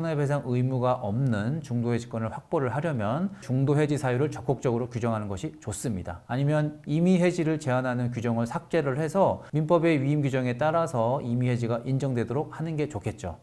손해배상 의무가 없는 중도해지권을 확보를 하려면 중도해지 사유를 적극적으로 규정하는 것이 좋습니다. 아니면 임의해지를 제한하는 규정을 삭제를 해서 민법의 위임 규정에 따라서 임의해지가 인정되도록 하는 게 좋겠죠.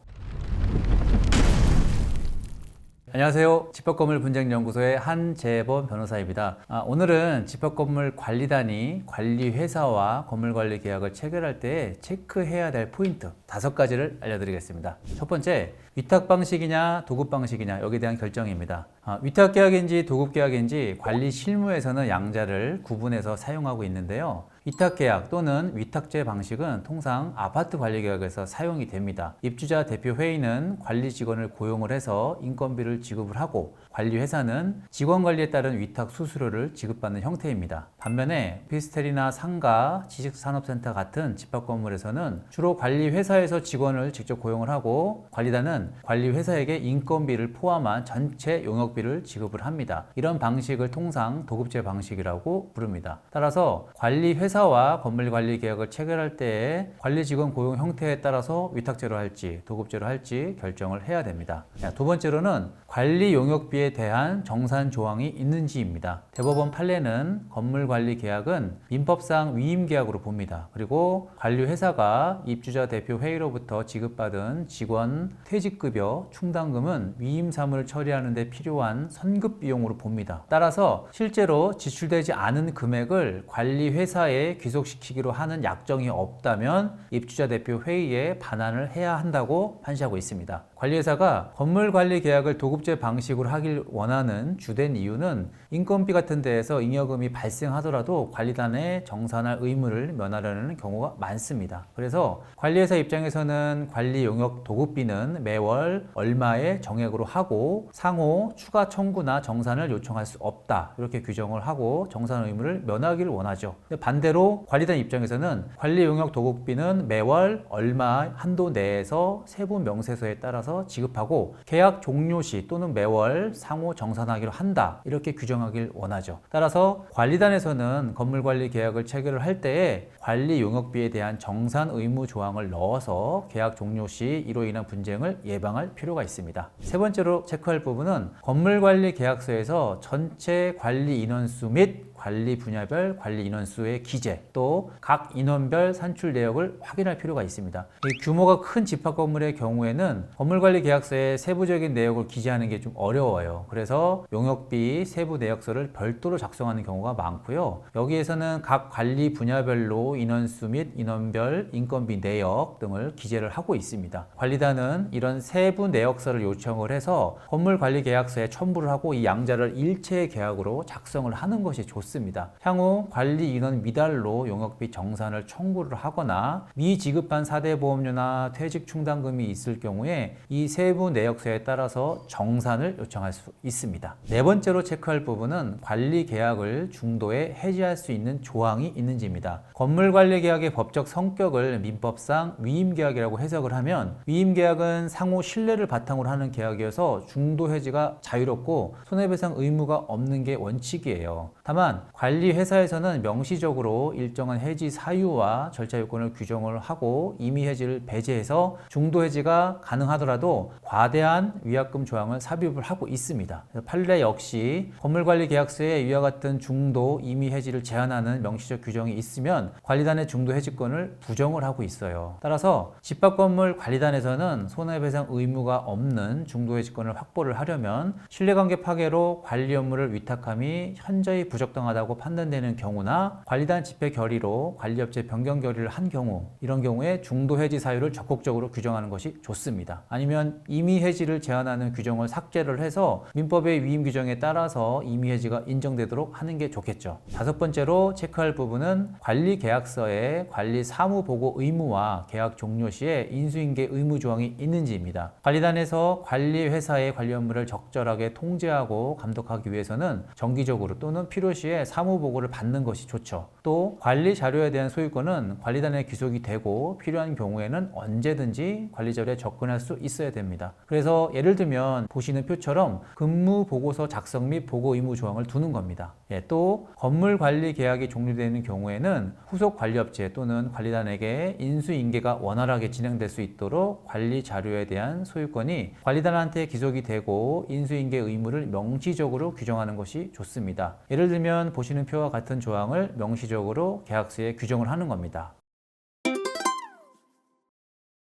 안녕하세요. 집합건물분쟁연구소의 한재범 변호사입니다. 오늘은 집합건물관리단이 관리회사와 건물관리 계약을 체결할 때 체크해야 될 포인트 5가지를 알려드리겠습니다. 첫 번째, 위탁 방식이냐 도급 방식이냐 여기에 대한 결정입니다. 위탁 계약인지 도급 계약인지 관리 실무에서는 양자를 구분해서 사용하고 있는데요. 위탁 계약 또는 위탁제 방식은 통상 아파트 관리 계약에서 사용이 됩니다. 입주자 대표 회의는 관리 직원을 고용을 해서 인건비를 지급을 하고 관리회사는 직원 관리에 따른 위탁 수수료를 지급받는 형태입니다. 반면에 오피스텔이나 상가, 지식산업센터 같은 집합건물에서는 주로 관리회사에서 직원을 직접 고용을 하고 관리단은 관리회사에게 인건비를 포함한 전체 용역비를 지급을 합니다. 이런 방식을 통상 도급제 방식이라고 부릅니다. 따라서 관리회사와 건물관리 계약을 체결할 때에 관리직원 고용 형태에 따라서 위탁제로 할지 도급제로 할지 결정을 해야 됩니다. 두 번째로는 관리 용역비에 대한 정산 조항이 있는지입니다. 대법원 판례는 건물관리 계약은 민법상 위임계약으로 봅니다. 그리고 관리회사가 입주자 대표 회의로부터 지급받은 직원 퇴직급여, 충당금은 위임 사무를 처리하는 데 필요한 선급 비용으로 봅니다. 따라서 실제로 지출되지 않은 금액을 관리회사에 귀속시키기로 하는 약정이 없다면 입주자 대표 회의에 반환을 해야 한다고 판시하고 있습니다. 관리회사가 건물관리 계약을 도급제 방식으로 하길 원하는 주된 이유는 인건비 같은 데에서 잉여금이 발생하더라도 관리단에 정산할 의무를 면하려는 경우가 많습니다. 그래서 관리회사 입장에서는 관리 용역 도급비는 매월 얼마의 정액으로 하고 상호 추가 청구나 정산을 요청할 수 없다 이렇게 규정을 하고 정산 의무를 면하기를 원하죠. 반대로 관리단 입장에서는 관리 용역 도급비는 매월 얼마 한도 내에서 세부 명세서에 따라서 지급하고 계약 종료 시 또는 매월 상호 정산하기로 한다 이렇게 규정하길 원하죠. 따라서 관리단에서는 건물관리 계약을 체결을 할 때에 관리 용역비에 대한 정산 의무 조항을 넣어서 계약 종료 시 이로 인한 분쟁을 예방할 필요가 있습니다. 세 번째로 체크할 부분은 건물관리 계약서에서 전체 관리 인원수 및 관리 분야별 관리 인원수의 기재 또 각 인원별 산출 내역을 확인할 필요가 있습니다. 규모가 큰 집합 건물의 경우에는 건물관리 계약서에 세부적인 내역을 기재하는 게 좀 어려워요. 그래서 용역비 세부 내역서를 별도로 작성하는 경우가 많고요. 여기에서는 각 관리 분야별로 인원수 및 인원별 인건비 내역 등을 기재를 하고 있습니다. 관리단은 이런 세부 내역서를 요청을 해서 건물관리 계약서에 첨부를 하고 이 양자를 일체 계약으로 작성을 하는 것이 좋습니다. 향후 관리 인원 미달로 용역비 정산을 청구를 하거나 미지급한 사대보험료나 퇴직 충당금이 있을 경우에 이 세부 내역서에 따라서 정산을 요청할 수 있습니다. 네 번째로 체크할 부분은 관리 계약을 중도에 해지할 수 있는 조항이 있는지입니다. 건물관리 계약의 법적 성격을 민법상 위임계약이라고 해석을 하면 위임계약은 상호 신뢰를 바탕으로 하는 계약이어서 중도 해지가 자유롭고 손해배상 의무가 없는 게 원칙이에요. 다만 관리회사에서는 명시적으로 일정한 해지 사유와 절차 요건을 규정을 하고 임의해지를 배제해서 중도 해지가 가능하더라도 과대한 위약금 조항을 삽입을 하고 있습니다. 판례 역시 건물관리 계약서에 이와 같은 중도 임의해지를 제한하는 명시적 규정이 있으면 관리단의 중도 해지권을 부정을 하고 있어요. 따라서 집합건물 관리단에서는 손해배상 의무가 없는 중도 해지권을 확보를 하려면 신뢰관계 파괴로 관리 업무를 위탁함이 현저히 부적당하다고 판단되는 경우나 관리단 집행 결의로 관리업체 변경 결의를 한 경우 이런 경우에 중도 해지 사유를 적극적으로 규정하는 것이 좋습니다. 아니면 임의해지를 제한하는 규정을 삭제를 해서 민법의 위임 규정에 따라서 임의해지가 인정되도록 하는 게 좋겠죠. 다섯 번째로 체크할 부분은 관리 계약서에 관리 사무 보고 의무와 계약 종료 시에 인수인계 의무 조항이 있는지입니다. 관리단에서 관리회사의 관리 업무를 적절하게 통제하고 감독하기 위해서는 정기적으로 또는 필요시에 후에 사무보고를 받는 것이 좋죠. 또 관리 자료에 대한 소유권은 관리단에 귀속이 되고 필요한 경우에는 언제든지 관리 자료에 접근할 수 있어야 됩니다. 그래서 예를 들면 보시는 표처럼 근무 보고서 작성 및 보고 의무 조항을 두는 겁니다. 또 건물 관리 계약이 종료되는 경우에는 후속 관리업체 또는 관리단에게 인수인계가 원활하게 진행될 수 있도록 관리 자료에 대한 소유권이 관리단한테 귀속이 되고 인수인계 의무를 명시적으로 규정하는 것이 좋습니다. 예를 들면 보시는 표와 같은 조항을 명시적으로 계약서에 규정을 하는 겁니다.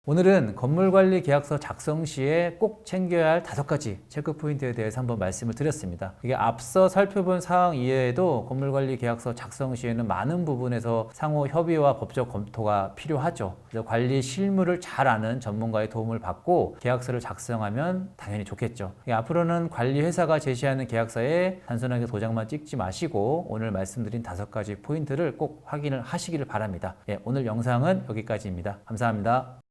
오늘은 건물관리 계약서 작성 시에 꼭 챙겨야 할 5가지 체크 포인트에 대해서 한번 말씀을 드렸습니다. 이게 앞서 살펴본 사항 이외에도 건물관리 계약서 작성 시에는 많은 부분에서 상호 협의와 법적 검토가 필요하죠. 그래서 관리 실무를 잘 아는 전문가의 도움을 받고 계약서를 작성하면 당연히 좋겠죠. 앞으로는 관리회사가 제시하는 계약서에 단순하게 도장만 찍지 마시고 오늘 말씀드린 5가지 포인트를 꼭 확인을 하시기를 바랍니다. 오늘 영상은 여기까지입니다. 감사합니다.